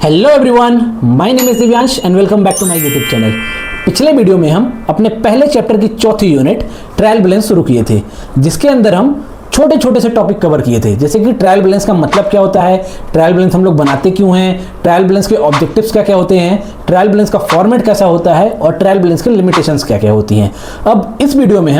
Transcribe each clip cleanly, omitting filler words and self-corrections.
Hello everyone, my name is Divyansh and welcome back to my YouTube channel. पिछले video में हम अपने पहले चैप्टर की चौथी यूनिट ट्रायल बैलेंस शुरू किए थे, जिसके अंदर हम छोटे छोटे से टॉपिक कवर किए थे, जैसे कि ट्रायल बैलेंस का मतलब क्या होता है, ट्रायल बैलेंस हम लोग बनाते क्यों हैं, ट्रायल बैलेंस के ऑब्जेक्टिव्स क्या क्या होते हैं, ट्रायल बैलेंस का फॉर्मेट कैसा होता है और ट्रायल बैलेंस के लिमिटेशंस क्या क्या होती हैं। अब इस वीडियो में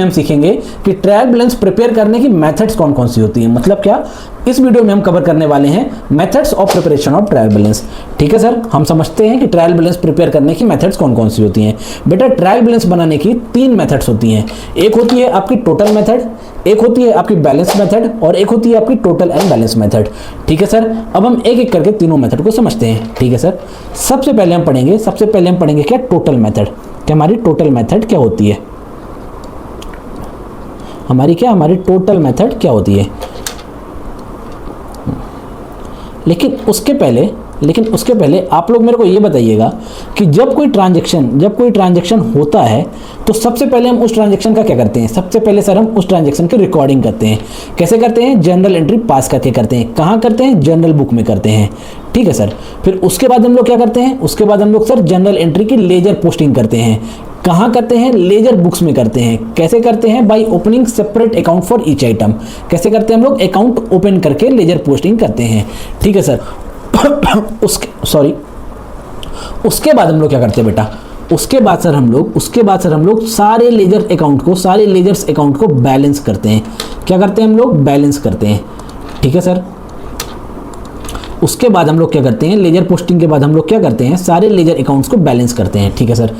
हम सीखेंगे कि ट्रायल बैलेंस प्रिपेयर करने की मेथड्स कौन कौन सी होती हैं। मतलब क्या, इस वीडियो में हम कवर करने वाले हैं methods of preparation of trial balance. ठीक है सर, हम समझते हैं कि ट्रायल बैलेंस प्रिपेयर करने की मेथड्स कौन कौन सी होती हैं। बेटा, ट्रायल बैलेंस बनाने की तीन मेथड्स होती हैं। एक होती है आपकी टोटल मेथड, एक होती है आपकी बैलेंस मेथड और एक होती है आपकी टोटल एंड बैलेंस मेथड। ठीक है सर, अब हम एक एक करके तीनों मेथड को समझते हैं। ठीक है सर, सबसे पहले हम पढ़ेंगे क्या, टोटल मेथड। क्या हमारी टोटल मेथड क्या होती है, हमारी टोटल मेथड क्या होती है। लेकिन उसके पहले आप लोग मेरे को ये बताइएगा कि जब कोई ट्रांजैक्शन होता है तो सबसे पहले हम उस ट्रांजैक्शन का क्या करते हैं। सबसे पहले सर हम उस ट्रांजैक्शन की रिकॉर्डिंग करते हैं। कैसे करते हैं? जनरल एंट्री पास करके करते हैं। कहाँ करते हैं? जनरल बुक में करते हैं। ठीक है सर, फिर उसके बाद हम लोग क्या करते हैं, उसके बाद हम लोग सर जनरल एंट्री की लेजर पोस्टिंग करते हैं। कहाँ करते हैं? लेजर बुक्स में करते हैं। कैसे करते हैं? By opening separate account for each item. कैसे करते हैं हम लोग? अकाउंट ओपन करके लेजर पोस्टिंग करते हैं। ठीक है सर, उसके बाद हम लोग क्या करते हैं बेटा, उसके बाद सर हम लोग सारे लेजर्स अकाउंट को बैलेंस करते हैं। क्या करते हैं हम लोग? बैलेंस करते हैं। ठीक है सर, उसके बाद हम लोग क्या करते हैं, लेजर पोस्टिंग के बाद हम लोग क्या करते हैं, सारे लेजर अकाउंट्स को बैलेंस करते हैं। ठीक है सर,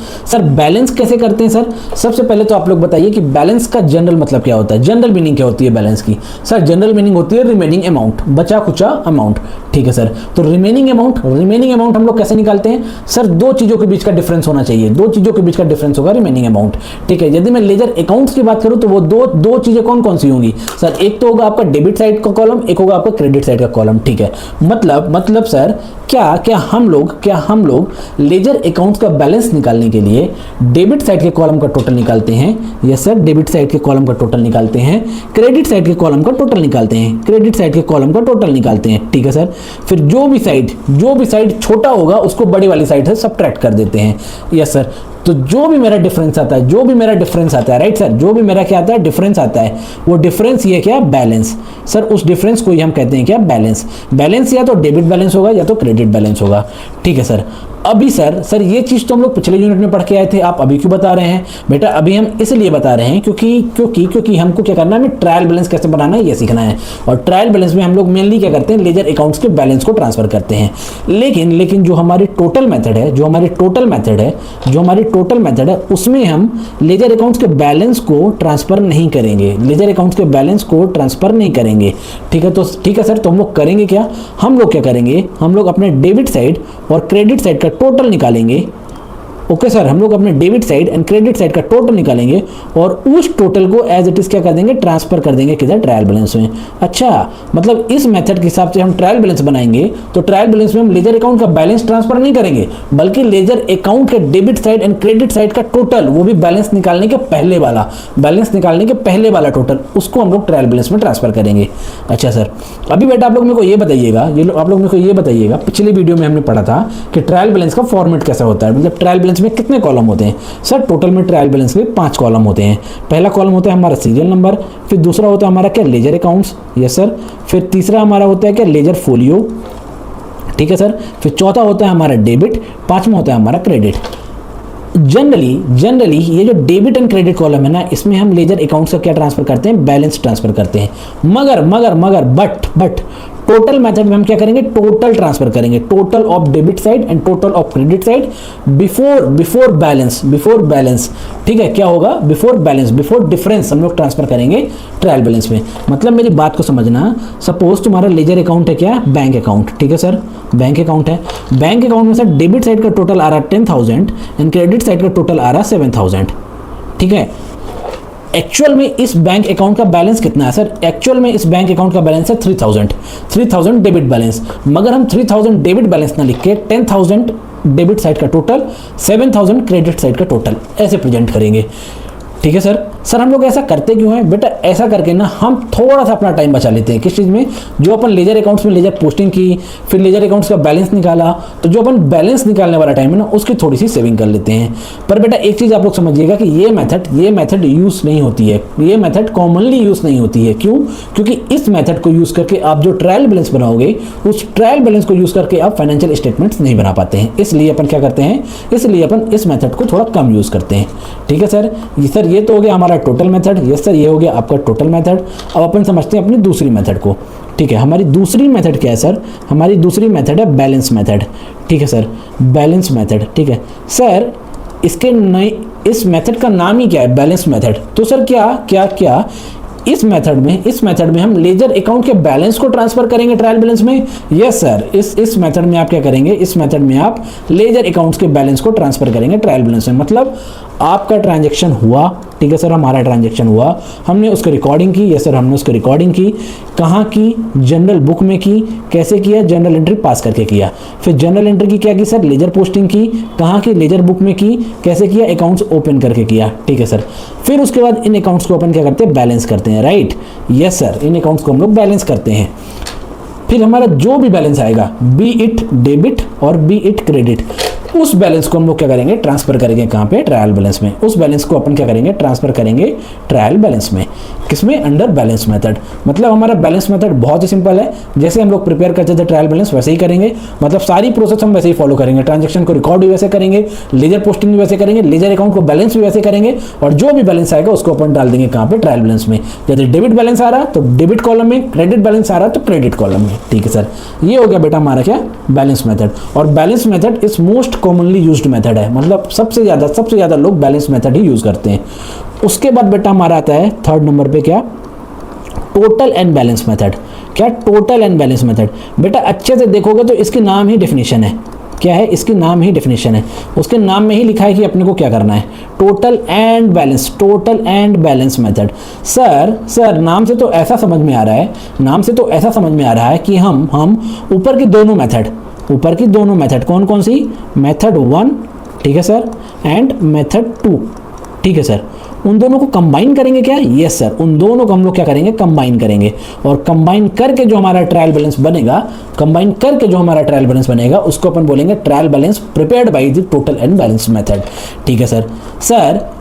बैलेंस कैसे करते हैं सर? सबसे पहले तो आप लोग बताइए कि बैलेंस का जनरल मतलब क्या होता है, जनरल मीनिंग क्या होती है बैलेंस की। सर जनरल मीनिंग होती है रिमेनिंग अमाउंट, बचा खुचा अमाउंट। ठीक है सर, तो रिमेनिंग अमाउंट हम लोग कैसे निकालते हैं सर? दो चीजों के बीच का डिफरेंस होना चाहिए, दो चीजों के बीच का डिफरेंस होगा रिमेनिंग अमाउंट। ठीक है, यदि मैं लेजर अकाउंट्स की बात करूं तो वो दो चीजें कौन कौन सी होंगी सर? एक तो होगा आपका डेबिट साइड का कॉलम, एक होगा आपका क्रेडिट साइड का कॉलम। ठीक है, मतलब सर क्या हम लोग लेजर अकाउंट्स का बैलेंस निकालने के लिए डेबिट साइड के कॉलम का टोटल निकालते हैं। यस सर, डेबिट साइड के कॉलम का टोटल निकालते हैं, क्रेडिट साइड के कॉलम का टोटल निकालते हैं। ठीक है सर, फिर जो भी साइड छोटा होगा उसको बड़ी वाली साइड से सबट्रैक्ट कर देते हैं। यस सर, तो जो भी मेरा डिफरेंस आता है राइट सर, जो भी मेरा क्या आता है, डिफरेंस आता है, वो डिफरेंस ये क्या, बैलेंस। सर उस डिफरेंस को ही हम कहते हैं क्या, बैलेंस या तो डेबिट बैलेंस होगा या तो क्रेडिट बैलेंस होगा। ठीक है सर, अभी सर ये चीज तो हम लोग पिछले यूनिट में पढ़ के आए थे, आप अभी क्यों बता रहे हैं बेटा? अभी हम इसलिए बता रहे हैं क्योंकि हमको क्या करना है, हमें ट्रायल बैलेंस कैसे बनाना है ये सीखना है। और ट्रायल बैलेंस में हम लोग मेनली क्या करते हैं, लेजर अकाउंट्स के बैलेंस को ट्रांसफर करते हैं। लेकिन जो हमारी टोटल मेथड है उसमें हम लेजर अकाउंट्स के बैलेंस को ट्रांसफर नहीं करेंगे। ठीक है सर, तो हम लोग करेंगे क्या, हम लोग अपने डेबिट साइड और क्रेडिट साइड का टोटल निकालेंगे। ओके सर, हम लोग अपने debit side and credit side का टोटल निकालेंगे और उस टोटल को एज इट इज क्या कर देंगे, ट्रांसफर कर देंगे किधर, ट्रायल बैलेंस में। अच्छा, मतलब इस मेथड के हिसाब से हम ट्रायल बैलेंस बनाएंगे तो ट्रायल बैलेंस में हम लेजर अकाउंट का बैलेंस ट्रांसफर नहीं करेंगे, बल्कि लेजर अकाउंट के debit side and credit side का टोटल, वो भी बैलेंस निकालने के पहले वाला टोटल, उसको हम लोग ट्रायल बैलेंस में ट्रांसफर करेंगे। अच्छा सर, अभी बेटा आप लोग मेरे को ये बताइएगा, पिछले वीडियो में हमने पढ़ा था कि ट्रायल बैलेंस का फॉर्मेट कैसा होता है, मतलब ट्रायल बैलेंस में कितने कॉलम होते हैं सर? टोटल में ट्रायल बैलेंस के 5 कॉलम होते हैं। पहला कॉलम होता है हमारा सीरियल नंबर, फिर दूसरा होता है हमारा क्या, लेजर अकाउंट्स। यस सर, फिर तीसरा हमारा होता है क्या, लेजर फोलियो। ठीक है सर, फिर चौथा होता है हमारा डेबिट, पांचवा होता है हमारा क्रेडिट। जनरली ये जो डेबिट एंड क्रेडिट कॉलम है ना, इसमें हम लेजर अकाउंट्स का क्या ट्रांसफर करते हैं, बैलेंस ट्रांसफर करते हैं। बट टोटल मेथड में हम क्या करेंगे, टोटल ट्रांसफर करेंगे, total of debit side and total of credit side before balance. ठीक है, क्या होगा, बिफोर डिफरेंस हम लोग ट्रांसफर करेंगे ट्रायल बैलेंस में। मतलब मेरी बात को समझना, सपोज तुम्हारा लेजर अकाउंट है क्या, बैंक अकाउंट। ठीक है सर, बैंक अकाउंट है, बैंक अकाउंट में सर डेबिट साइड का टोटल आ रहा है 10,000 एंड क्रेडिट साइड का टोटल आ रहा है 7,000। ठीक है, एक्चुअल में इस बैंक अकाउंट का बैलेंस कितना है सर? एक्चुअल में इस बैंक अकाउंट का बैलेंस है 3,000 डेबिट बैलेंस, मगर हम 3,000 डेबिट बैलेंस ना लिख के 10,000 डेबिट साइड का टोटल, 7,000 क्रेडिट साइड का टोटल ऐसे प्रेजेंट करेंगे। ठीक है सर, हम लोग ऐसा करते क्यों हैं बेटा? ऐसा करके ना हम थोड़ा सा अपना टाइम बचा लेते हैं। किस चीज़ में? जो अपन लेजर अकाउंट्स में लेजर पोस्टिंग की, फिर लेजर अकाउंट्स का बैलेंस निकाला, तो जो अपन बैलेंस निकालने वाला टाइम है ना उसकी थोड़ी सी सेविंग कर लेते हैं। पर बेटा एक चीज़ आप लोग समझिएगा कि ये मेथड यूज़ नहीं होती है, ये मेथड कॉमनली यूज़ नहीं होती है। क्यों? क्योंकि इस मेथड को यूज़ करके आप जो ट्रायल बैलेंस बनाओगे, उस ट्रायल बैलेंस को यूज़ करके आप फाइनेंशियल स्टेटमेंट्स नहीं बना पाते हैं। इसलिए अपन क्या करते हैं, इसलिए अपन इस मेथड को थोड़ा कम यूज़ करते हैं। ठीक है सर, ये तो हो गया हमारा टोटल मेथड। यस सर, ये हो गया आपका टोटल मेथड। अब अपन समझते हैं अपनी दूसरी मेथड को। ठीक है, हमारी दूसरी मेथड क्या है सर? हमारी दूसरी मेथड है बैलेंस मेथड। ठीक है सर, बैलेंस मेथड। ठीक है सर, इसके नए इस मेथड का नाम ही क्या है? Balance method. तो सर क्या इस मेथड में हम लेजर अकाउंट के बैलेंस को ट्रांसफर करेंगे ट्रायल बैलेंस में? यस सर, इस मेथड में आप क्या करेंगे? इस मेथड में आप लेजर अकाउंट्स के बैलेंस को ट्रांसफर करेंगे ट्रायल बैलेंस में। मतलब आपका ट्रांजैक्शन हुआ, ठीक है सर, हमारा ट्रांजैक्शन हुआ, हमने उसकी रिकॉर्डिंग की। यस सर, हमने उसकी रिकॉर्डिंग की। कहाँ की? जनरल बुक में की। कैसे किया? जनरल एंट्री पास करके किया। फिर जनरल एंट्री की क्या की सर? लेजर पोस्टिंग की। कहाँ की? लेजर बुक में की। कैसे किया? अकाउंट्स ओपन करके किया। ठीक है सर, फिर उसके बाद इन अकाउंट्स को अपन क्या करते हैं? बैलेंस करते हैं। राइट, यस सर, इन अकाउंट्स को हम लोग बैलेंस करते हैं। फिर हमारा जो भी बैलेंस आएगा, बी इट डेबिट और बी इट क्रेडिट, उस बैलेंस को हम लोग क्या करेंगे? ट्रांसफर करेंगे। कहाँ पे? ट्रायल बैलेंस में। उस बैलेंस को अपन क्या करेंगे? ट्रांसफर करेंगे ट्रायल बैलेंस में। किसमें? Under balance method. मतलब हमारा बैलेंस मेथड बहुत ही सिंपल है। जैसे हम लोग प्रिपेयर करते थे ट्रायल बैलेंस, वैसे ही करेंगे। मतलब सारी प्रोसेस हम वैसे ही फॉलो करेंगे। ट्रांजेक्शन को रिकॉर्ड भी वैसे करेंगे, लेजर पोस्टिंग भी वैसे करेंगे, लेजर अकाउंट को बैलेंस भी वैसे करेंगे, और जो भी बैलेंस आएगा उसको अपन डाल देंगे कहाँ पे? ट्रायल बैलेंस में। यदि डेबिट बैलेंस आ रहा तो डेबिट कॉलम में, क्रेडिट बैलेंस आ रहा तो क्रेडिट कॉलम में। ठीक है सर, ये हो गया बेटा हमारा क्या? Balance method. और balance method is most commonly used method है। मतलब सबसे ज्यादा लोग बैलेंस मेथड ही यूज करते हैं। उसके बाद बेटा हमारा आता है थर्ड नंबर पे क्या? Total and balance method. क्या? Total and balance method. बेटा अच्छे से देखोगे तो इसके नाम ही डेफिनेशन है। क्या है? इसके नाम ही डेफिनेशन है। उसके नाम में ही लिखा है कि अपने को क्या करना है? Total and balance, total and balance method. Sir नाम से तो ऐसा समझ में आ रहा है कि हम ऊपर की दोनों मेथड कौन कौन सी? मेथड 1, ठीक है सर, एंड मेथड 2, ठीक है सर, उन दोनों को कंबाइन करेंगे क्या? यस सर, उन दोनों को हम लोग क्या करेंगे? कंबाइन करेंगे। और कंबाइन करके जो हमारा ट्रायल बैलेंस बनेगा, उसको अपन बोलेंगे trial balance prepared by the total and balance method. ठीक है सर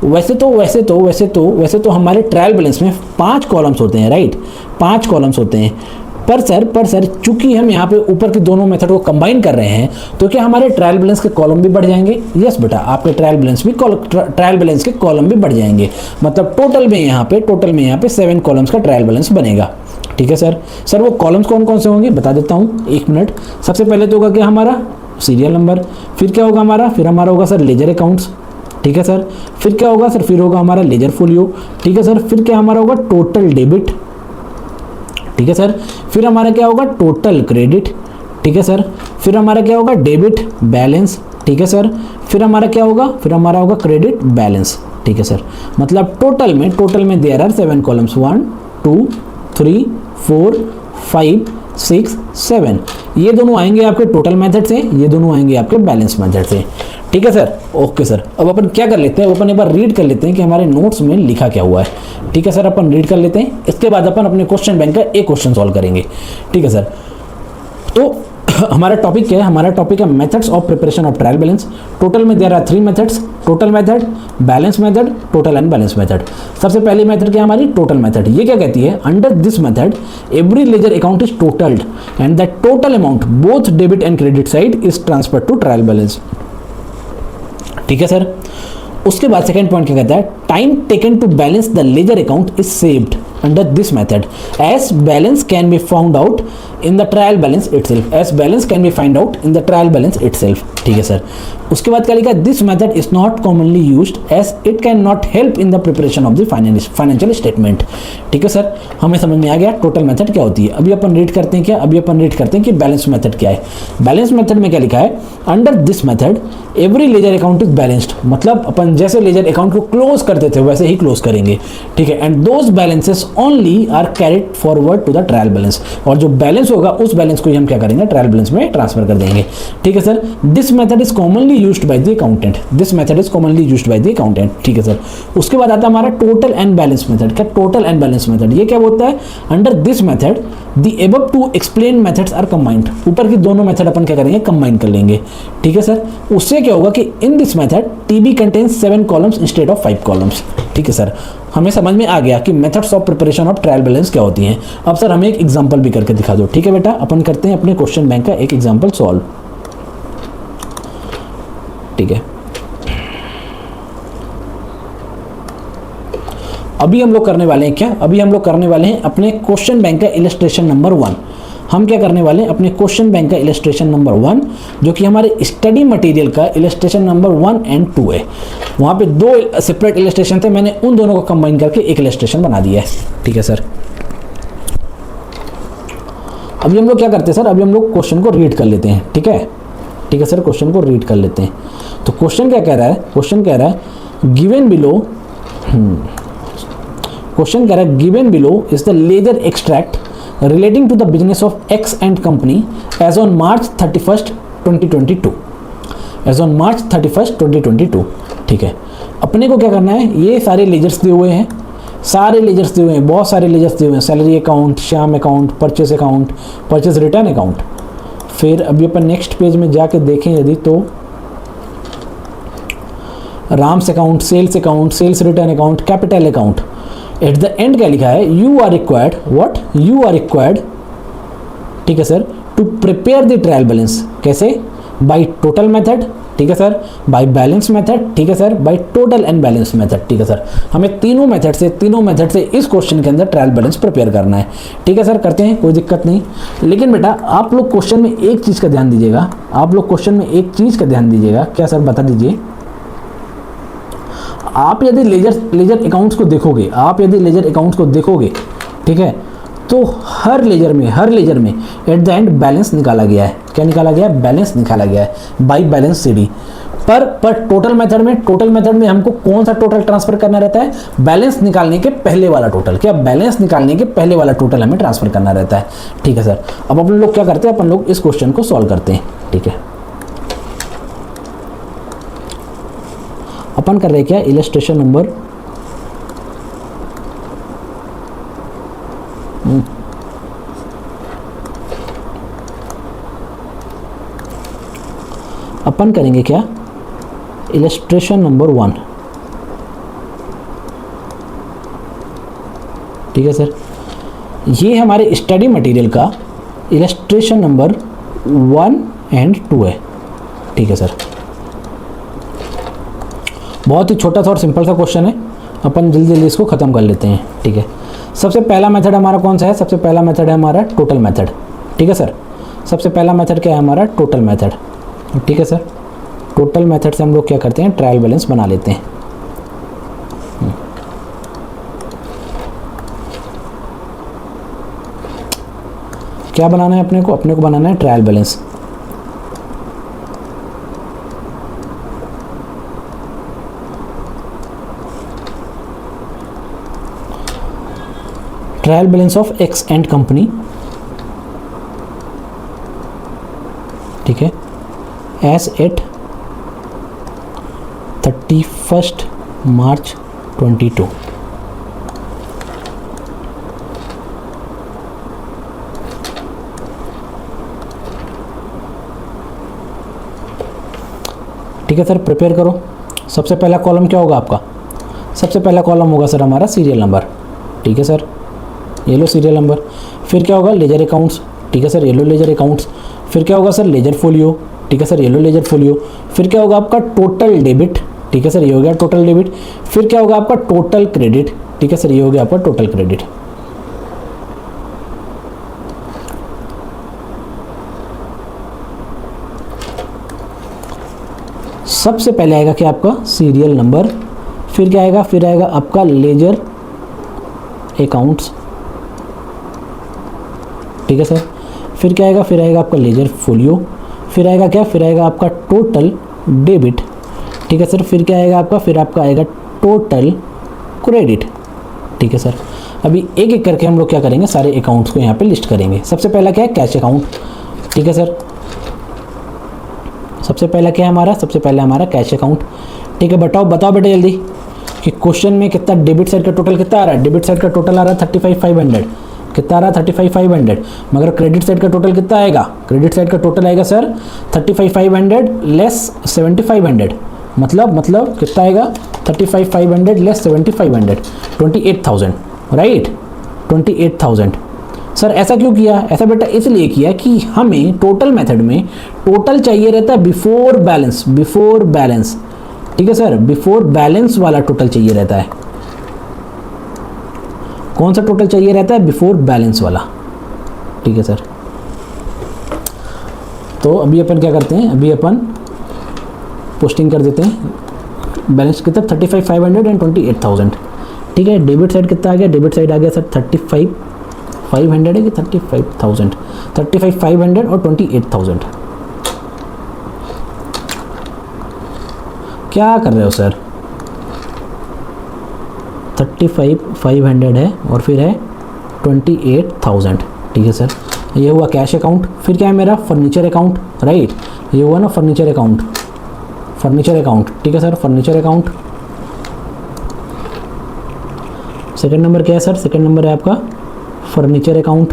वैसे तो हमारे ट्रायल बैलेंस में 5 कॉलम्स होते हैं। राइट, 5 कॉलम्स होते हैं। पर सर चूंकि हम यहाँ पे ऊपर के दोनों मेथड को कंबाइन कर रहे हैं, तो क्या हमारे ट्रायल बैलेंस के कॉलम भी बढ़ जाएंगे? यस बेटा, आपके ट्रायल बैलेंस के कॉलम भी बढ़ जाएंगे। मतलब टोटल में यहाँ पे 7 कॉलम्स का ट्रायल बैलेंस बनेगा। ठीक है सर वो कॉलम्स कौन कौन से होंगे बता देता हूँ, 1 मिनट। सबसे पहले तो होगा क्या हमारा? Serial number. फिर क्या होगा हमारा? फिर हमारा होगा सर लेजर अकाउंट्स। ठीक है सर, फिर क्या होगा सर? फिर होगा हमारा लेजर फोलियो। ठीक है सर, फिर क्या हमारा होगा? Total debit. ठीक है सर, फिर हमारा क्या होगा? Total credit. ठीक है सर, फिर हमारा क्या होगा? Debit balance. ठीक है सर, फिर हमारा क्या होगा? फिर हमारा होगा क्रेडिट बैलेंस। ठीक है सर, मतलब टोटल में देयर आर 7 कॉलम्स, 1 2 3 4 5 6 7। ये दोनों आएंगे आपके टोटल मेथड से, ये दोनों आएंगे आपके बैलेंस मेथड से। ठीक है सर, ओके सर। अब अपन क्या कर लेते हैं? अपन एक बार रीड कर लेते हैं कि हमारे नोट्स में लिखा क्या हुआ है। ठीक है सर, अपन रीड कर लेते हैं। इसके बाद अपन अपने क्वेश्चन बैंक का एक क्वेश्चन सॉल्व करेंगे। ठीक है सर, तो हमारा टॉपिक क्या है? हमारा टॉपिक है methods of preparation of trial balance. Total में there are 3 methods, total method, balance method, total and balance method. सबसे पहली मेथड क्या है हमारी? Total method. ये क्या कहती है? Under this method every ledger account is totalled and that total amount both debit and credit side is transferred to trial balance. ठीक है सर, उसके बाद सेकंड पॉइंट क्या कहता है? Time taken to balance the ledger account is saved under this method as balance can be found out in the trial balance itself। ठीक है sir, उसके बाद क्या लिखा है? This method is not commonly used as it can not help in the preparation of the financial statement. ठीक है sir, हमें समझ में आ गया टोटल मेथड क्या होती है। अभी अपन रीड करते हैं कि बैलेंस मेथड क्या है। बैलेंस मेथड में क्या लिखा है? Under this method every ledger account is balanced. मतलब अपन जैसे लेजर अकाउंट को क्लोज करते थे वैसे ही क्लोज करेंगे। ठीक है, and those balances only are carried forward to the trial balance, और जो बैलेंस होगा उस बैलेंस को ही हम क्या करेंगे, ट्रायल बैलेंस में ट्रांसफर कर देंगे। ठीक है sir, this method is commonly used by the accountant, this method is commonly used by the accountant. ठीक है सर, उसके बाद आता है हमारा टोटल एंड बैलेंस मेथड। क्या टोटल एंड बैलेंस मेथड, ये क्या होता है, under this method the above two explain methods are combined, ऊपर की दोनों मेथड अपन क्या करेंगे, कंबाइन कर लेंगे। ठीक है सर, उससे क्या होगा कि in this method TB contains 7 columns instead of 5 columns. ठीक है सर, हमें समझ में आ गया कि methods of preparation of trial balance क्या होती हैं। अब सर हमें एक एग्जांपल भी करके दिखा दो। ठीक है बेटा, अपन करते हैं अपने क्वेश्चन बैंक का एक एग्जांपल सॉल्व। ठीक है, अभी हम लोग करने वाले हैं क्या, अभी हम लोग करने वाले हैं अपने क्वेश्चन बैंक का इलस्ट्रेशन नंबर 1। हम क्या करने वाले हैं, अपने क्वेश्चन बैंक का इलस्ट्रेशन नंबर 1, जो कि हमारे स्टडी मटेरियल का इलस्ट्रेशन नंबर 1 एंड 2 है। वहाँ पे 2 सेपरेट इलस्ट्रेशन थे, मैंने उन दोनों को कंबाइन करके एक इलस्ट्रेशन बना दिया है। ठीक है सर, अभी हम लोग क्या करते हैं सर, अभी हम लोग क्वेश्चन को रीड कर लेते हैं। ठीक है, ठीक है सर, क्वेश्चन को रीड कर लेते हैं। तो क्वेश्चन क्या कह रहा है, क्वेश्चन कह रहा है गिवन बिलो, क्वेश्चन कह रहा है given below is the ledger extract relating to the business of X and company as on March 31st 2022, as on March 31st 2022। ठीक है, अपने को क्या करना है, ये सारे लेजर्स दिए हुए हैं, सारे लेजर्स दिए हुए हैं, बहुत सारे लेजर्स दिए हुए हैं, salary account, Shyam account, purchase account, purchase return account. फिर अभी अपन नेक्स्ट पेज में जाके देखें यदि तो Ram's account, sales return account, capital account. At the end क्या लिखा है, you are required, what, you are required, ठीक है sir, to prepare the trial balance. कैसे, बाय टोटल मेथड, ठीक है सर, बाय बैलेंस मेथड, ठीक है sir, by total and balance method. ठीक है सर, हमें तीनों मेथड से इस क्वेश्चन के अंदर ट्रायल बैलेंस प्रिपेयर करना है। ठीक है सर, करते हैं, कोई दिक्कत नहीं। लेकिन बेटा आप लोग क्वेश्चन में एक चीज़ का ध्यान दीजिएगा, आप लोग क्वेश्चन में एक चीज़ का ध्यान दीजिएगा। क्या सर, बता दीजिए। आप यदि लेजर अकाउंट्स को देखोगे, आप यदि लेजर अकाउंट्स को देखोगे, ठीक है, तो हर लेजर में एट द एंड बैलेंस निकाला गया है। क्या निकाला गया है, बैलेंस निकाला गया है बाय बैलेंस सीडी। पर टोटल मेथड में हमको कौन सा टोटल ट्रांसफर करना रहता है, बैलेंस निकालने के पहले वाला टोटल। क्या, बैलेंस निकालने के पहले वाला टोटल हमें ट्रांसफर करना रहता है। ठीक है सर, अब अपन लोग क्या करते हैं, अपन लोग इस क्वेश्चन को सॉल्व करते हैं। ठीक है, अपन कर रहे क्या, इलस्ट्रेशन नंबर अपन करेंगे क्या, इलस्ट्रेशन नंबर 1। ठीक है सर, ये हमारे स्टडी मटेरियल का इलस्ट्रेशन नंबर 1 एंड 2 है। ठीक है सर, बहुत ही छोटा सा और सिंपल सा क्वेश्चन है, अपन जल्दी इसको ख़त्म कर लेते हैं। ठीक है, सबसे पहला मेथड हमारा कौन सा है, सबसे पहला मेथड है हमारा टोटल मेथड। ठीक है सर, सबसे पहला मेथड क्या है हमारा, टोटल मेथड। ठीक है सर, टोटल मेथड से हम लोग क्या करते हैं, ट्रायल बैलेंस बना लेते हैं। क्या बनाना है अपने को बनाना है trial balance. Trial balance of x and company. ठीक है, एज एट 31st March 22। ठीक है सर, प्रिपेयर करो। सबसे पहला कॉलम क्या होगा आपका, सबसे पहला कॉलम होगा सर हमारा सीरियल नंबर। ठीक है सर, ये लो सीरियल नंबर। फिर क्या होगा, लेजर अकाउंट्स। ठीक है सर, ये लो लेजर अकाउंट्स। फिर क्या होगा सर, लेजर फोलियो। ठीक है सर, ये लो लेजर फोलियो। फिर क्या होगा आपका टोटल डेबिट। ठीक है सर, ये हो गया टोटल डेबिट। फिर क्या होगा आपका टोटल क्रेडिट। ठीक है सर, ये हो गया आपका टोटल क्रेडिट। सबसे पहले आएगा क्या आपका सीरियल नंबर। फिर क्या आएगा, फिर आएगा आपका लेजर अकाउंट्स। ठीक है सर, फिर क्या आएगा, फिर आएगा आपका लेजर फोलियो। फिर आएगा क्या, फिर आएगा आपका टोटल डेबिट। ठीक है सर, फिर क्या आएगा आपका, फिर आपका आएगा टोटल क्रेडिट। ठीक है सर, अभी एक एक करके हम लोग क्या करेंगे, सारे अकाउंट्स को यहाँ पे लिस्ट करेंगे। सबसे पहला क्या है, कैश अकाउंट। ठीक है सर, सबसे पहला क्या है हमारा, सबसे पहला हमारा कैश अकाउंट। ठीक है, बताओ बेटे जल्दी कि क्वेश्चन में कितना डेबिट साइड का टोटल कितना आ रहा है। डेबिट साइड का टोटल आ रहा है 35,500। कितना आ रहा है, 35,500। मगर क्रेडिट साइड का टोटल कितना आएगा, क्रेडिट साइड का टोटल आएगा सर 35,500 लेस 7,500। मतलब कितना आएगा, 35,500 लेस 7,500, 28,000, राइट, 28,000। सर ऐसा क्यों किया, ऐसा बेटा इसलिए किया कि हमें टोटल मेथड में टोटल चाहिए रहता है बिफोर बैलेंस। ठीक है सर, बिफोर बैलेंस वाला टोटल चाहिए रहता है। कौन सा टोटल चाहिए रहता है, बिफोर बैलेंस वाला। ठीक है सर, तो अभी अपन क्या करते हैं, अभी अपन पोस्टिंग कर देते हैं। बैलेंस कितना, 35,500 एंड 28,000। ठीक है, डेबिट साइड कितना आ गया, डेबिट साइड आ गया सर 35,500 है कि 35,000, 35,500 और 28,000। क्या कर रहे हो सर, 35,500 है और फिर है 28,000। ठीक है सर, ये हुआ कैश अकाउंट। फिर क्या है मेरा, फर्नीचर अकाउंट, राइट, ये हुआ ना फर्नीचर अकाउंट। ठीक है sir, furniture account. Second number क्या है सर, सेकंड नंबर है आपका फर्नीचर अकाउंट।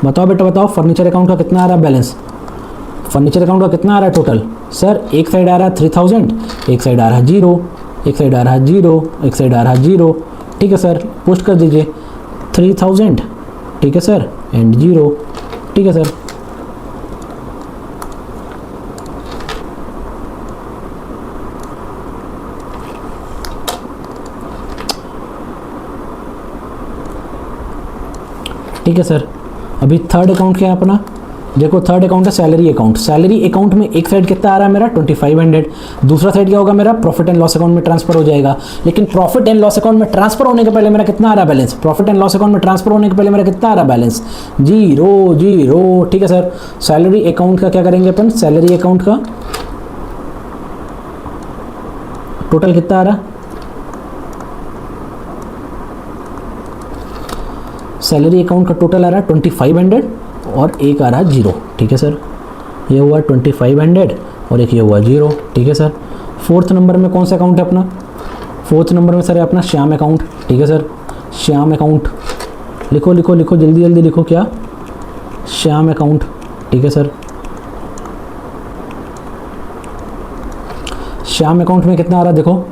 बताओ बेटा बताओ, फर्नीचर अकाउंट का कितना आ रहा है बैलेंस, फर्नीचर अकाउंट का कितना आ रहा है टोटल। सर एक साइड आ रहा है 3,000, एक साइड आ रहा है 0, एक साइड आ रहा है 0, एक साइड आ रहा है 0। ठीक है सर, पोस्ट कर दीजिए 3,000। ठीक है सर, एंड 0। ठीक है सर, ठीक है सर। अभी थर्ड अकाउंट क्या है अपना, देखो थर्ड अकाउंट है सैलरी अकाउंट। सैलरी अकाउंट में एक साइड कितना आ रहा है मेरा 2500, दूसरा साइड क्या होगा मेरा प्रॉफिट एंड लॉस अकाउंट में ट्रांसफर हो जाएगा। लेकिन प्रॉफिट एंड लॉस अकाउंट में ट्रांसफर होने के पहले मेरा कितना आ रहा है balance, profit and loss account में ट्रांसफर होने के पहले मेरा कितना आ रहा है बैलेंस, 0। ठीक है सर, सैलरी अकाउंट का क्या करेंगे अपन, सैलरी अकाउंट का टोटल कितना आ रहा है, सैलरी अकाउंट का टोटल आ रहा है 2500 और एक आ रहा है 0। ठीक है सर, ये हुआ 2500 और एक ये हुआ 0। ठीक है सर, फोर्थ नंबर में कौन सा अकाउंट है अपना, फोर्थ नंबर में सर है अपना श्याम अकाउंट। ठीक है सर, श्याम अकाउंट लिखो जल्दी लिखो, क्या, श्याम अकाउंट। ठीक है सर, श्याम अकाउंट में कितना आ रहा है, देखो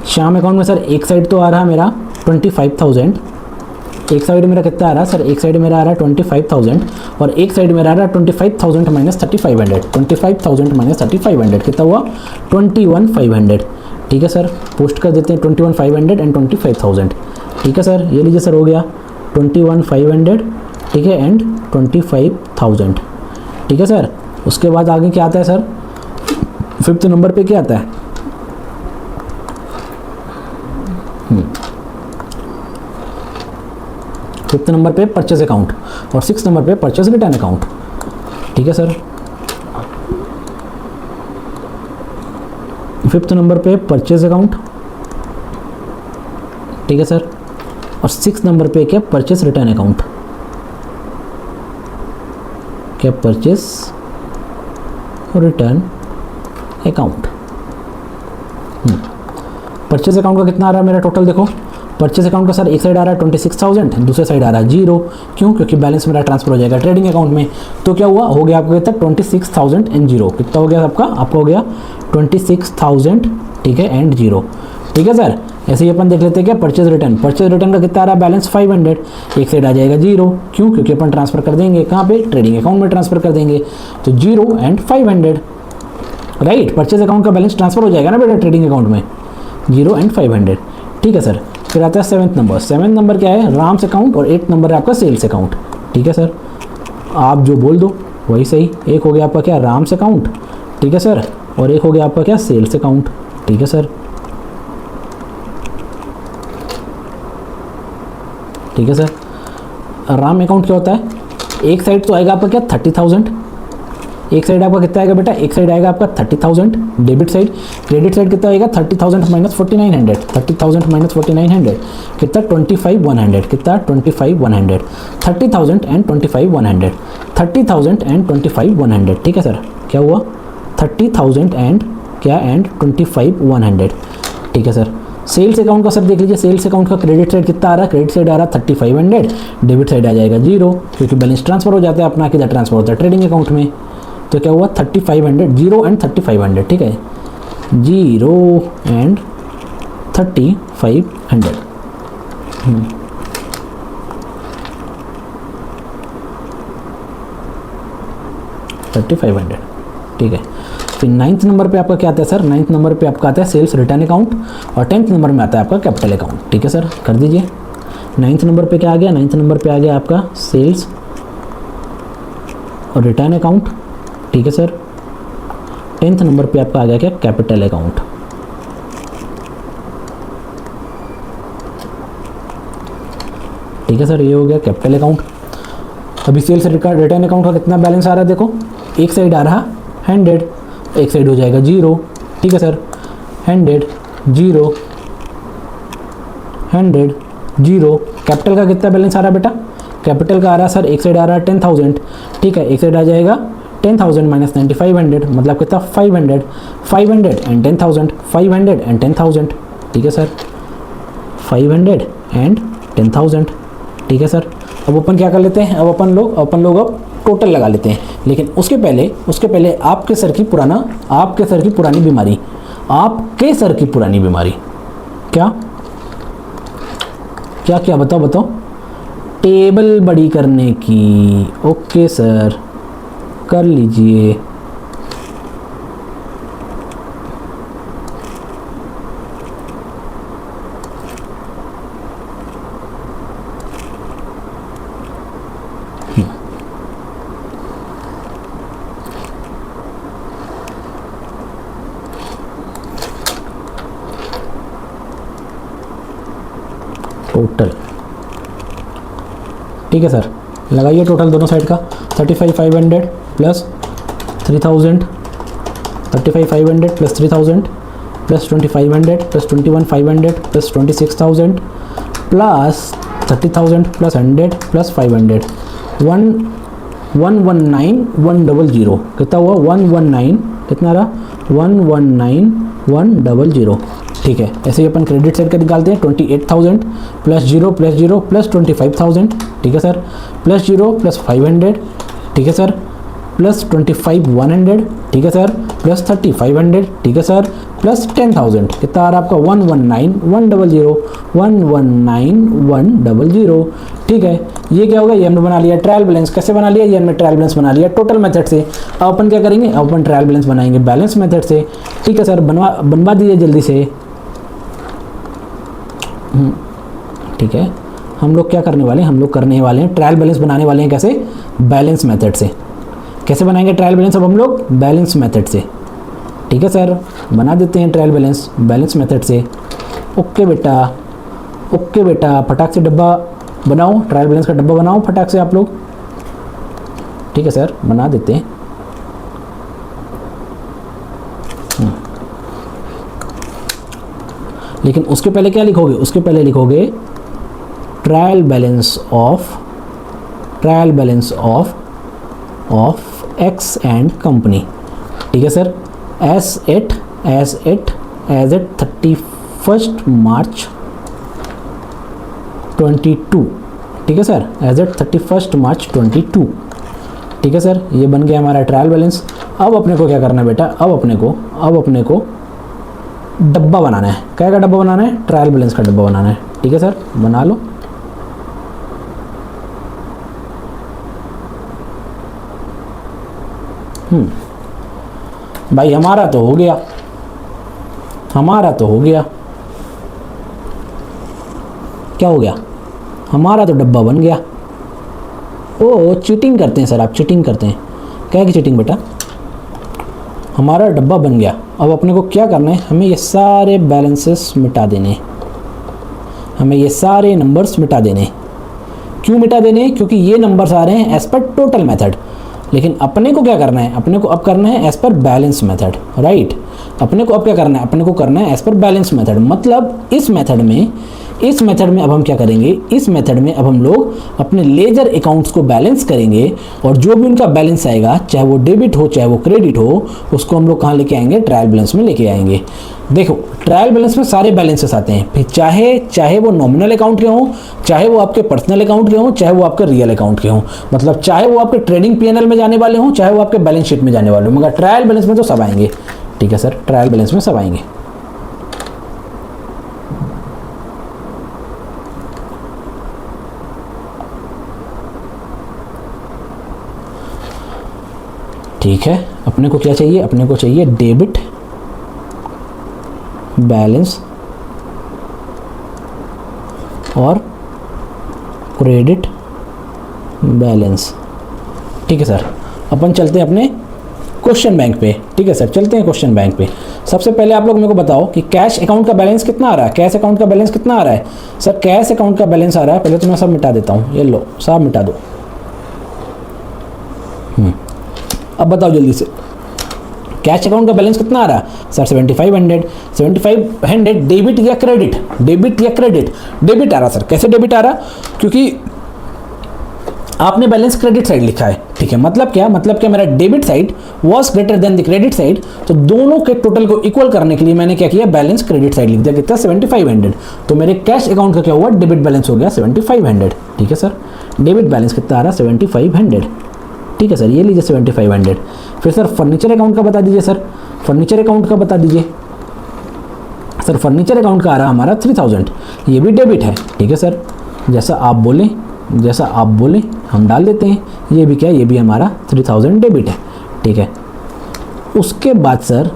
श्याम अकाउंट में सर एक साइड तो आ रहा है मेरा 25,000, एक साइड मेरा कितना आ रहा है सर, एक साइड मेरा आ रहा है 25,000 और एक साइड मेरा आ रहा है 25,000 माइनस 3500, 25,000 माइनस 3500 कितना हुआ 21,500। ठीक है सर, पोस्ट कर देते हैं 21,500 एंड 25,000। ठीक है सर, ये लीजिए सर, हो गया 21,500। ठीक है, एंड 25,000। ठीक है सर, उसके बाद आगे क्या आता है सर, फिफ्थ नंबर पे क्या आता है, फिफ्थ नंबर पे परचेज अकाउंट और सिक्स नंबर पे परचेज रिटर्न अकाउंट। ठीक है सर, फिफ्थ नंबर पे परचेज अकाउंट। ठीक है सर, और सिक्स नंबर पे क्या, परचेज रिटर्न अकाउंट। क्या, purchase return account. Purchase account का कितना आ रहा है मेरा टोटल, देखो परचेज अकाउंट का सर एक साइड आ रहा है 26,000, दूसरे साइड आ रहा है 0। क्यों, क्योंकि बैलेंस मेरा ट्रांसफर हो जाएगा ट्रेडिंग अकाउंट में। तो क्या हुआ, हो गया आपका कितना 26,000 एंड 0। कितना हो गया आपका हो गया 26,000। ठीक है, एंड 0। ठीक है सर, ऐसे ही अपन देख लेते हैं क्या, परचेज रिटर्न का कितना आ रहा है बैलेंस 500, एक साइड आ जाएगा 0। क्यों, क्योंकि अपन ट्रांसफर कर देंगे कहाँ पे, ट्रेडिंग अकाउंट में ट्रांसफर कर देंगे। तो 0 एंड 500, राइट, परचेज अकाउंट का बैलेंस ट्रांसफर हो जाएगा ना बेटा ट्रेडिंग अकाउंट में, 0 एंड 500। ठीक है सर, फिर आता है सेवन्थ नंबर। सेवन्थ नंबर क्या है, राम्स अकाउंट और एट्थ नंबर है आपका सेल्स अकाउंट। ठीक है सर, आप जो बोल दो वही सही। एक हो गया आपका क्या, राम्स अकाउंट। ठीक है सर, और एक हो गया आपका क्या, सेल्स अकाउंट। ठीक है सर, ठीक है सर, राम अकाउंट क्या होता है, एक साइड तो आएगा आपका क्या 30,000, एक साइड आपका कितना आएगा बेटा, एक साइड आएगा आपका 30,000 डेबिट साइड, क्रेडिट साइड कितना आएगा 30,000 माइनस 4900, 30,000 माइनस 4900 कितना 25,100, कितना 25,100, 30,000 एंड 25,100, 30,000 एंड 25,100, ठीक है सर, क्या हुआ 30,000 एंड क्या एंड 25,100, ठीक है सर। सेल्स अकाउंट का सर देख लीजिए, सेल्स अकाउंट का क्रेडिट साइड कितना आ रहा है, क्रेडिट साइड आ रहा है 3500, डेबिट साइड आ जाएगा 0, क्योंकि बैलेंस ट्रांसफर हो जाता है अपना, किधर ट्रांसफर होता है ट्रेडिंग अकाउंट में। तो क्या हुआ 3500, 0 एंड 3500, ठीक है 0 एंड 3500। 3500, ठीक है। फिर 9th नंबर पे आपका क्या आता है सर, 9th नंबर पे आपका आता है सेल्स रिटर्न अकाउंट, और 10th नंबर में आता है आपका कैपिटल अकाउंट, ठीक है सर, कर दीजिए। 9th नंबर पे क्या आ गया, 9th नंबर पे आ गया आपका सेल्स और रिटर्न अकाउंट, ठीक है सर। 10th नंबर पे आपका आ गया क्या, कैपिटल अकाउंट, ठीक है सर, ये हो गया कैपिटल अकाउंट। अभी सेल्स रिटर्न अकाउंट का कितना बैलेंस आ रहा है देखो, एक साइड आ रहा 100, एक साइड हो जाएगा 0, ठीक है सर, 100 0 100 0। कैपिटल का कितना बैलेंस आ रहा है बेटा, कैपिटल का आ रहा है सर, एक साइड आ रहा है 10,000, ठीक है, एक साइड आ जाएगा 10,000 माइनस 9500, मतलब कितना 500, 500 एंड 10,000, 500 एंड 10,000, ठीक है सर, 500 एंड 10,000, ठीक है सर। अब अपन क्या कर लेते हैं, अब अपन लोग अब टोटल लगा लेते हैं, लेकिन उसके पहले आपके सर की पुरानी बीमारी, आपके सर की पुरानी बीमारी क्या क्या क्या बताओ, टेबल बड़ी करने की। ओके सर, कर लीजिए। टोटल, ठीक है सर, लगाइए टोटल दोनों साइड का, 35,500 plus 3,000, 35,500 plus 3,000 plus 2,500 plus 21,500 plus 26,000 plus 30,000 plus 100 plus 500, 119,100, कितना हुआ 119, कितना रहा 119,100, ठीक है। ऐसे ही अपन क्रेडिट साइड का निकालते हैं, 28,000 प्लस 0 प्लस 25,000, ठीक है सर, प्लस 0 प्लस 500, ठीक है सर, प्लस 25,100, ठीक है सर, प्लस 30,500, ठीक है सर, प्लस 10,000, कितना आ रहा है आपका 119,100, 119,100, ठीक है। ये क्या होगा, ये हमने बना लिया ट्रायल बैलेंस। कैसे बना लिया, ये हमने ट्रायल बैलेंस बना लिया टोटल मेथड से। अब अपन क्या करेंगे, अब अपन ट्रायल बैलेंस बनाएंगे बैलेंस मेथड से, ठीक है सर, बनवा दीजिए जल्दी से, ठीक है। हम लोग क्या करने वाले हैं, हम लोग करने वाले हैं ट्रायल बैलेंस बनाने वाले हैं, कैसे, बैलेंस मेथड से। कैसे बनाएंगे ट्रायल बैलेंस, अब हम लोग बैलेंस मेथड से, ठीक है सर, बना देते हैं ट्रायल बैलेंस बैलेंस मेथड से। ओके बेटा, फटाक से डब्बा बनाओ, ट्रायल बैलेंस का डब्बा बनाओ फटाक से आप लोग, ठीक है सर, बना देते हैं। लेकिन उसके पहले क्या लिखोगे, उसके पहले लिखोगे trial balance of x and company, ठीक है सर, एज एट 31 मार्च 22, ठीक है सर, एज एट 31 मार्च 22, ठीक है सर। ये बन गया हमारा ट्रायल बैलेंस। अब अपने को क्या करना है बेटा, अब अपने को डब्बा बनाना है। क्या का डब्बा बनाना है, ट्रायल बैलेंस का डब्बा बनाना है, ठीक है सर, बना लो। भाई हमारा तो हो गया, क्या हो गया, हमारा तो डब्बा बन गया। ओ चीटिंग करते हैं सर, आप चीटिंग करते हैं। क्या की चीटिंग बेटा, हमारा डब्बा बन गया। अब अपने को क्या करना है, हमें ये सारे बैलेंसेस मिटा देने, हमें ये सारे नंबर्स मिटा देने। क्यों मिटा देने, क्योंकि ये नंबर्स आ रहे हैं एज पर टोटल मेथड, लेकिन अपने को क्या करना है, अपने को अब करना है as per balance method, right. अपने को अब क्या करना है, अपने को करना है एज पर बैलेंस मेथड। मतलब इस मेथड में अब हम क्या करेंगे, इस मेथड में अब हम लोग अपने लेजर अकाउंट्स को बैलेंस करेंगे और जो भी उनका बैलेंस आएगा, चाहे वो डेबिट हो चाहे वो क्रेडिट हो, उसको हम लोग कहाँ लेके आएंगे, ट्रायल बैलेंस में लेके आएंगे। देखो ट्रायल बैलेंस में सारे बैलेंसेस आते हैं, फिर चाहे वो नॉमिनल अकाउंट के हों, चाहे वो आपके पर्सनल अकाउंट के हों, चाहे वो आपके रियल अकाउंट के हों, मतलब चाहे वो आपके ट्रेडिंग पीएनएल में जाने वाले हों, चाहे वो आपके बैलेंस शीट में जाने वाले हों, मगर ट्रायल बैलेंस में तो सब आएंगे। ठीक है सर, ट्रायल बैलेंस में सब आएंगे। ठीक है, अपने को क्या चाहिए, अपने को चाहिए डेबिट बैलेंस और क्रेडिट बैलेंस। ठीक है सर, अपन चलते हैं अपने क्वेश्चन बैंक पे। ठीक है सर, चलते हैं क्वेश्चन बैंक पे। सबसे पहले आप लोग मेरे को बताओ कि कैश अकाउंट का बैलेंस कितना आ रहा है, कैश अकाउंट का बैलेंस कितना आ रहा है। सर कैश अकाउंट का बैलेंस आ रहा है, पहले तो मैं सब मिटा देता हूँ, ये लो सब मिटा दो। अब बताओ जल्दी से, कैश अकाउंट का बैलेंस कितना आ रहा है सर, 7500 डेबिट या क्रेडिट, डेबिट या क्रेडिट, डेबिट आ रहा सर। कैसे डेबिट आ रहा, क्योंकि आपने बैलेंस क्रेडिट साइड लिखा है। ठीक है, मतलब क्या, मतलब क्या, मेरा debit side was greater then the credit side, तो दोनों के टोटल को इक्वल करने के लिए मैंने क्या किया, बैलेंस क्रेडिट साइड लिख दिया, कितना 7500। तो मेरे कैश अकाउंट का क्या हुआ, डेबिट बैलेंस हो गया 7500। ठीक है सर, डेबिट बैलेंस कितना आ रहा, 7500। ठीक है सर, ये लीजिए 7500। फिर सर फर्नीचर अकाउंट का बता दीजिए सर, फर्नीचर अकाउंट का बता दीजिए सर। फर्नीचर अकाउंट का आ रहा हमारा 3000, ये भी डेबिट है। ठीक है सर, जैसा आप बोलें, जैसा आप बोलें हम डाल देते हैं। ये भी क्या, ये भी हमारा 3000 डेबिट है। ठीक है, उसके बाद सर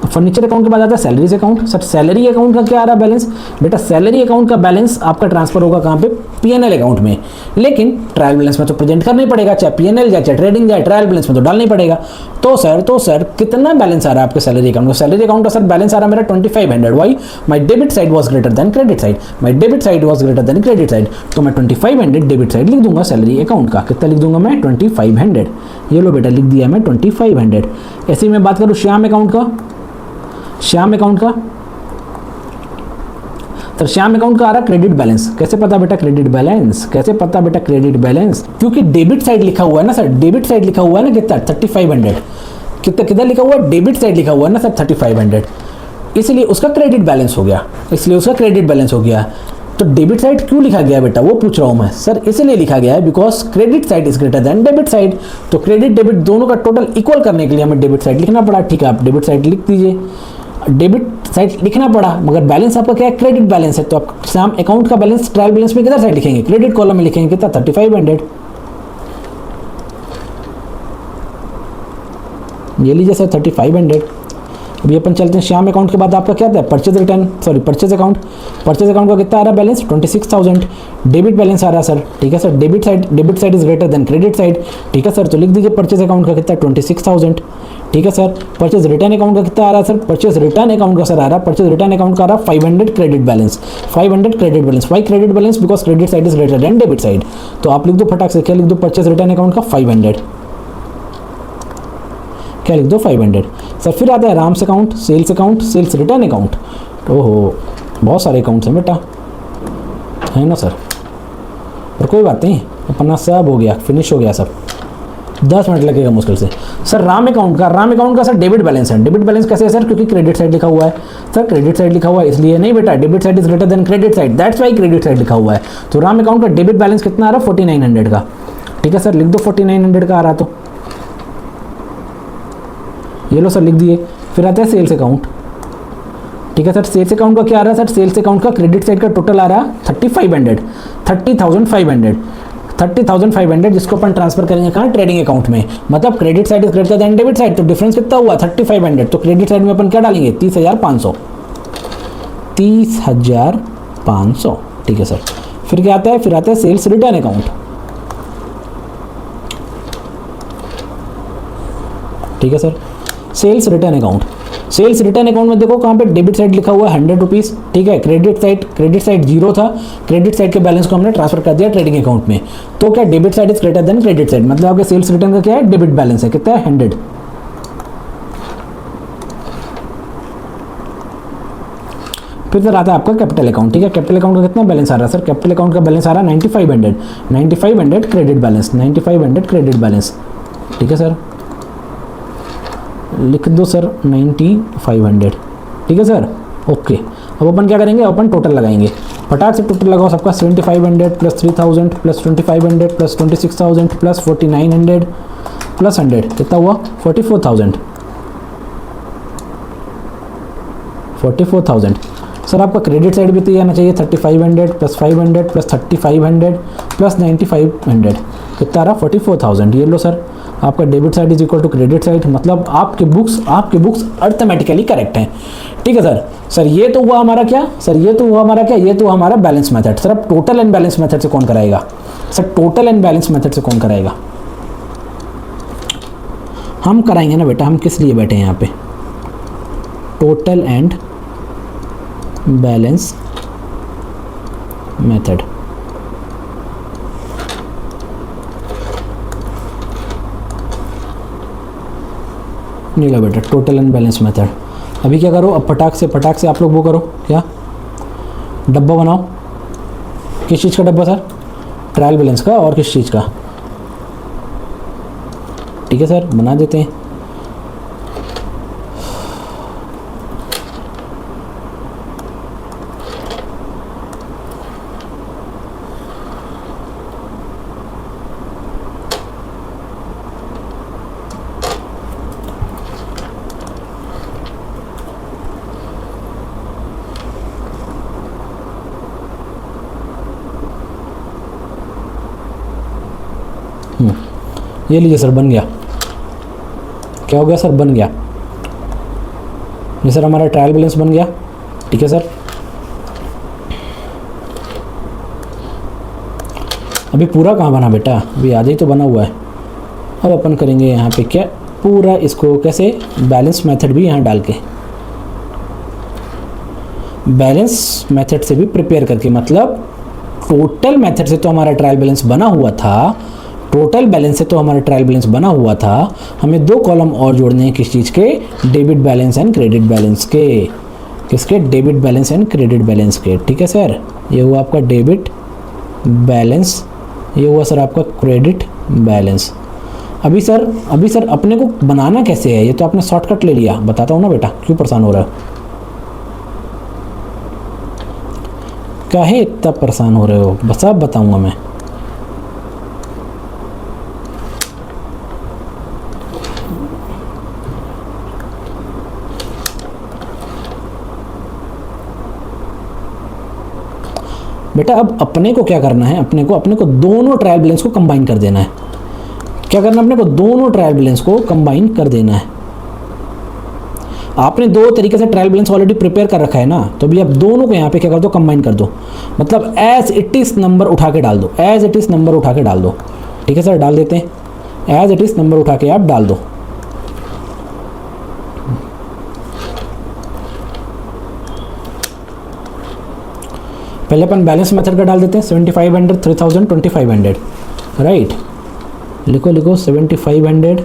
फर्नीचर अकाउंट के बाद आता है salaries account. Sir salary account का क्या आ रहा है बैलेंस, बेटा सैलरी अकाउंट का बैलेंस आपका ट्रांसफर होगा कहाँ पे, पीएनएल अकाउंट में, लेकिन ट्रायल बैलेंस में तो प्रेजेंट करना ही पड़ेगा, चाहे पीएनएल जाए चाहे ट्रेडिंग जाए, ट्रायल बैलेंस में तो डालना ही पड़ेगा। तो सर कितना बैलेंस आ रहा है आपके सैलरी अकाउंट का, सैलरी अकाउंट का सर बैलेंस आ रहा है मेरा 2500। Why, my debit side was greater than credit side, my debit side was greater than credit side, तो मैं 2500 डेबिट साइड लिख दूंगा सैलरी अकाउंट का। कितना लिख दूंगा मैं, 2500। ये लो बेटा लिख दिया मैं 2500। ऐसे ही मैं बात करूँ श्याम अकाउंट का, श्याम अकाउंट का, तो श्याम अकाउंट का आ रहा क्रेडिट बैलेंस। कैसे पता बेटा क्रेडिट बैलेंस, कैसे पता बेटा क्रेडिट बैलेंस, क्योंकि डेबिट साइड लिखा हुआ है ना सर, डेबिट साइड लिखा हुआ है ना, कितना 3500, कितना लिखा हुआ है, डेबिट साइड लिखा हुआ है ना सर 3500, इसलिए उसका क्रेडिट बैलेंस हो गया, इसलिए उसका क्रेडिट बैलेंस हो गया। तो डेबिट साइड क्यों लिखा गया बेटा, वो पूछ रहा हूँ मैं सर, इसलिए लिखा गया है because credit side is greater than debit side. तो क्रेडिट डेबिट दोनों का टोटल इक्वल करने के लिए हमें डेबिट साइड लिखना पड़ा। ठीक है, आप डेबिट साइड लिख दीजिए, डेबिट साइड लिखना पड़ा, मगर बैलेंस आपका क्या है, क्रेडिट बैलेंस है। तो आप श्याम अकाउंट का बैलेंस ट्रायल बैलेंस में किधर साइड लिखेंगे, क्रेडिट कॉलम में लिखेंगे, कितना 3500। ये लीजिए सर 3500। अभी अपन चलते हैं श्याम अकाउंट के बाद आपका क्या था, purchase return, sorry purchase account. Purchase account का कितना आ रहा है बैलेंस, 26000 डेबिट बैलेंस आ रहा है सर। ठीक है sir, debit side is greater than credit side. ठीक है सर, तो लिख दीजिए परचेज अकाउंट का कितना 26000। ठीक है सर, परचेज रिटर्न अकाउंट का कितना आ रहा है सर, परचेज रिटर्न अकाउंट का सर आ रहा है, परचेज रिटर्न अकाउंट का आ रहा है 500 credit balance, 500 credit balance. Why credit balance, because credit side is greater than debit side. तो आप लिख दो फटाक से, क्या लिख दो, परचेज रिटर्न अकाउंट का 500, क्या लिख दो 500 सर। फिर आता है Ram's account, sales return account. ओहो बहुत सारे अकाउंट्स हैं बेटा, है ना सर, पर कोई बात नहीं, अपना सब हो गया, फिनिश हो गया सब, 10 मिनट लगेगा मुश्किल से। सर राम अकाउंट का सर डेबिट बैलेंस है। डेबिट बैलेंस कैसे है सर, क्योंकि क्रेडिट साइड लिखा हुआ है सर, क्रेडिट साइड लिखा हुआ है इसलिए नहीं बेटा, debit side is greater than credit side, that's why credit side लिखा हुआ है। तो राम अकाउंट का डेबिट बैलेंस कितना आ रहा है, 4900 का। ठीक है सर, लिख दो 4900 का आ रहा, तो ये लो सर लिख दिए। फिर आता है सेल्स अकाउंट। ठीक है सर, सेल्स अकाउंट का क्या आ रहा है सर, सेल्स अकाउंट का क्रेडिट साइड का टोटल आ रहा है 30,500, जिसको अपन ट्रांसफर करेंगे कहाँ, ट्रेडिंग अकाउंट में। मतलब credit side is greater than debit side, तो डिफरेंस कितना हुआ 3500, तो क्रेडिट साइड में अपन क्या डालेंगे 30,500। ठीक है सर, फिर क्या आता है, फिर आता है सेल्स रिटर्न अकाउंट। ठीक है sir, sales return account. Sales return account में देखो कहाँ पे डेबिट साइड लिखा हुआ है 100 रुपीज़, ठीक है। क्रेडिट साइड जीरो था, क्रेडिट साइड के बैलेंस को हमने ट्रांसफर कर दिया ट्रेडिंग अकाउंट में। तो क्या debit side is greater than credit side, मतलब आपके सेल्स रिटर्न का क्या है, डेबिट बैलेंस है, कितना है 100। फिर सर आता है आपका कैपिटल अकाउंट, ठीक है। कैपिटल अकाउंट का कितना बैलेंस आ रहा है सर, कैपिटल अकाउंट का बैलेंस आ रहा है 9500 क्रेडिट बैलेंस, 9500 क्रेडिट बैलेंस, ठीक है सर। लिख दो सर 9500, ठीक है सर, ओके। अब अपन क्या करेंगे, अपन टोटल लगाएंगे, फटाक से टोटल लगाओ सबका। 7500 plus 3000 plus 2500 plus 26000 plus 4900 plus 100 कितना हुआ 44,000। सर आपका क्रेडिट साइड भी तो ये आना चाहिए 3500 प्लस 500 प्लस 3500 प्लस 9500 कितना आ रहा 44,000। ये लो सर, आपका debit side is equal to credit side, मतलब आपके बुक्स अर्थमेटिकली करेक्ट हैं, ठीक है सर। सर ये तो हुआ हमारा क्या, सर ये तो हुआ हमारा क्या, ये तो हमारा बैलेंस मेथड। सर अब टोटल एंड बैलेंस मेथड से कौन कराएगा, sir total and balance method से कौन कराएगा, हम कराएंगे ना बेटा, हम किस लिए बैठे हैं यहाँ पे, टोटल एंड बैलेंस मेथड। नहीं ला बेटा, टोटल एंड बैलेंस मेथड। अभी क्या करो, अब फटाक से आप लोग वो करो, क्या डब्बा बनाओ। किस चीज़ का डब्बा सर, ट्रायल बैलेंस का, और किस चीज़ का, ठीक है सर, बना देते हैं। ये लीजिए सर, बन गया। क्या हो गया सर, बन गया। ये सर हमारा ट्रायल बैलेंस बन गया, ठीक है सर। अभी पूरा कहाँ बना बेटा, अभी आधा ही तो बना हुआ है। अब अपन करेंगे यहाँ पे क्या, पूरा इसको कैसे, बैलेंस मेथड भी यहाँ डाल के, बैलेंस मेथड से भी प्रिपेयर करके, मतलब टोटल मेथड से तो हमारा ट्रायल बैलेंस बना हुआ था, टोटल बैलेंस से तो हमारा ट्रायल बैलेंस बना हुआ था, हमें दो कॉलम और जोड़ने हैं, किस चीज़ के, debit balance and credit balance के, किसके, debit balance and credit balance के, ठीक है सर। ये हुआ आपका डेबिट बैलेंस, ये हुआ सर आपका क्रेडिट बैलेंस। अभी सर अपने को बनाना कैसे है, ये तो आपने शॉर्टकट ले लिया, बताता हूँ ना बेटा, क्यों परेशान हो रहा है, काहे इतना परेशान हो रहे हो, बस अब बताऊँगा मैं। बेटा अब अपने को क्या करना है, अपने को दोनों ट्रायल बैलेंस को कंबाइन कर देना है। क्या करना है अपने को, दोनों ट्रायल बैलेंस को कंबाइन कर देना है। आपने दो तरीके से ट्रायल बैलेंस ऑलरेडी प्रिपेयर कर रखा है ना, तो अभी आप दोनों को यहाँ पे क्या कर दो, कंबाइन कर दो, मतलब एज इट इज नंबर उठा के डाल दो, एज इट इज नंबर उठा के डाल दो, ठीक है सर। डाल देते हैं, एज इट इज नंबर उठा के आप डाल दो। पहले अपन बैलेंस मेथड का डाल देते हैं, 7500 3000 2500, राइट। लिखो 7500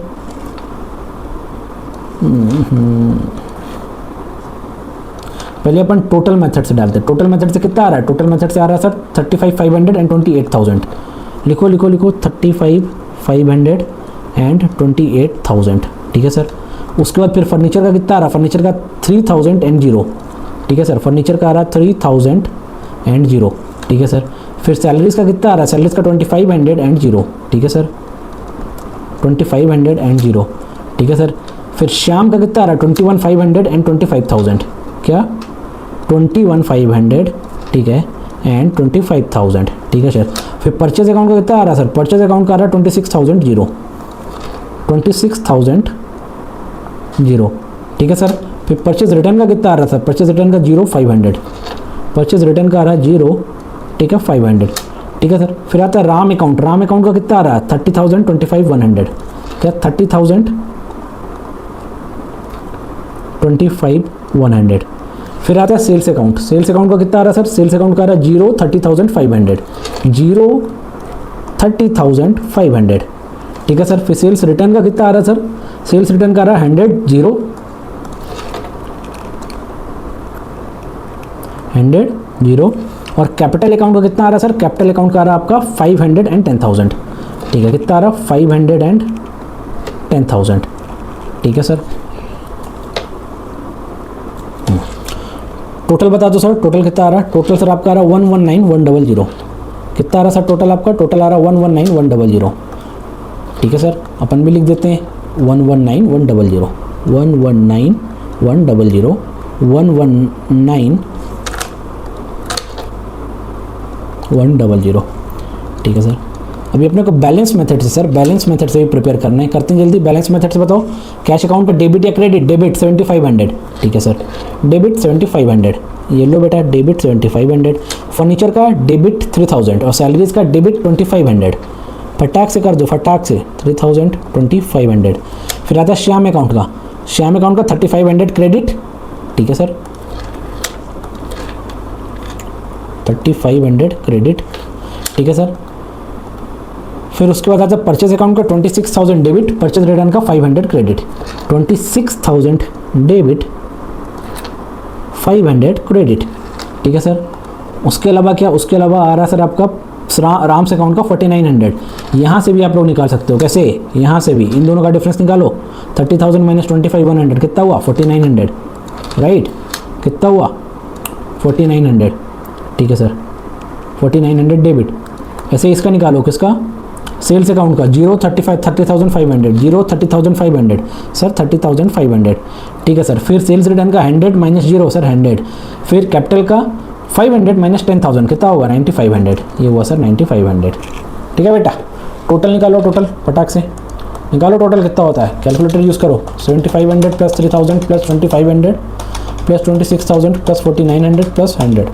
पहले अपन टोटल मेथड से डालते हैं। टोटल मेथड से कितना आ रहा है, टोटल मेथड से आ रहा है सर 35,500 एंड 28,000। लिखो 35,500 एंड 28,000, ठीक है सर। उसके बाद फिर फर्नीचर का कितना आ रहा है, फर्नीचर का 3,000 एंड 0, ठीक है सर। फर्नीचर का आ रहा है 3,000 एंड 0, ठीक है सर। फिर सैलरीज का कितना आ रहा है, सैलरीज का 2500 एंड 0, ठीक है सर, 2500 एंड 0, ठीक है सर। फिर शाम का कितना आ रहा है, 21,500 एंड 25,000, क्या 21,500, ठीक है, एंड 25,000, ठीक है सर। फिर परचेज अकाउंट का कितना आ रहा है सर, परचेज अकाउंट का आ रहा है 26,000 0, 26,000 0, ठीक है सर। फिर परचेज रिटर्न का कितना आ रहा है सर, परचेज रिटर्न का 0,500, परचेज रिटर्न का आ रहा है 0, ठीक है 500, ठीक है सर। फिर आता है राम अकाउंट, राम अकाउंट का कितना आ रहा है 30,000 25,100, क्या 30,000 25,100। फिर आता है सेल्स अकाउंट। सेल्स अकाउंट का कितना आ रहा है सर? सेल्स अकाउंट का आ रहा है 0,30,500, 0,30,500। ठीक है सर। फिर सेल्स रिटर्न का कितना आ रहा है सर? सेल्स रिटर्न का आ रहा है 100। और कैपिटल अकाउंट का कितना आ रहा है सर? कैपिटल अकाउंट का आ रहा है आपका 510,000। ठीक है, कितना आ रहा है? 510,000। ठीक है सर। टोटल बता दो सर, टोटल कितना आ रहा है? टोटल सर आपका आ रहा है 119,100। कितना आ रहा है सर टोटल आपका? टोटल आ रहा है 119,100। ठीक है सर, अपन भी लिख देते हैं 119,100, 119,100, 119,100। ठीक है सर। अभी अपने को बैलेंस मेथड से सर, बैलेंस मेथड से भी प्रिपेयर करना है। करते हैं जल्दी। बैलेंस मेथड से बताओ, कैश अकाउंट का डेबिट या क्रेडिट? डेबिट 7,500। ठीक है सर, डेबिट 7,500। ये लो बेटा, डेबिट 7,500। फर्नीचर का डेबिट 3,000 और सैलरीज का डेबिट 2,500। फटाक से कर दो, फटाक से 3,000, 2,500। फिर आता है श्याम अकाउंट का। श्याम अकाउंट का 3,500 क्रेडिट। ठीक है सर, 3,500 क्रेडिट। ठीक है सर। फिर उसके बाद आता है परचेज अकाउंट का 26,000 डेबिट, परचेज रिटर्न का 500 क्रेडिट। 26,000 debit, 500 credit. ठीक है सर। उसके अलावा क्या? उसके अलावा आ रहा है सर आपका राम्स अकाउंट का 4,900। यहाँ से भी आप लोग निकाल सकते हो। कैसे? यहाँ से भी इन दोनों का डिफरेंस निकालो। 30,000 माइनस 25,100 कितना हुआ? 4,900। राइट, कितना हुआ? 4,900। ठीक है सर, 4,900 डेबिट। ऐसे इसका निकालो, किसका? सेल्स अकाउंट का 30,500, 30,500 सर, 30,500। ठीक है सर। फिर सेल्स रिटर्न का 100 माइनस 0 सर 100। फिर कैपिटल का 500 माइनस 10,000 कितना होगा? 9,500। ये हुआ सर 9,500। ठीक है बेटा, टोटल निकालो, टोटल फटाक से निकालो। टोटल कितना होता है? कैलकुलेटर यूज़ करो। 7,500 plus 3,000 plus 2,500 plus 26,000 plus 4,900 plus 100,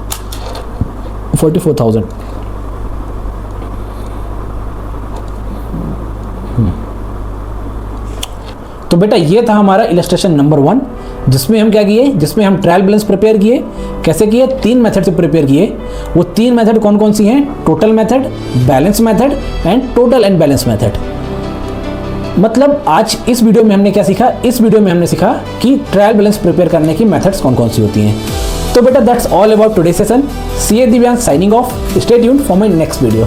44,000। तो बेटा ये था हमारा इलस्ट्रेशन नंबर 1, जिसमें हम क्या किए? जिसमें हम ट्रायल बैलेंस प्रिपेयर किए। कैसे किए? 3 मेथड से प्रिपेयर किए। वो 3 मेथड कौन कौन सी हैं? Total method, balance method and total and balance method. मतलब आज इस वीडियो में हमने क्या सीखा? इस वीडियो में हमने सीखा कि ट्रायल बैलेंस प्रिपेयर करने की मेथड्स कौन कौन सी होती हैं। तो बेटा that's all about today session. C A Divyansh signing off. Stay tuned for my next video.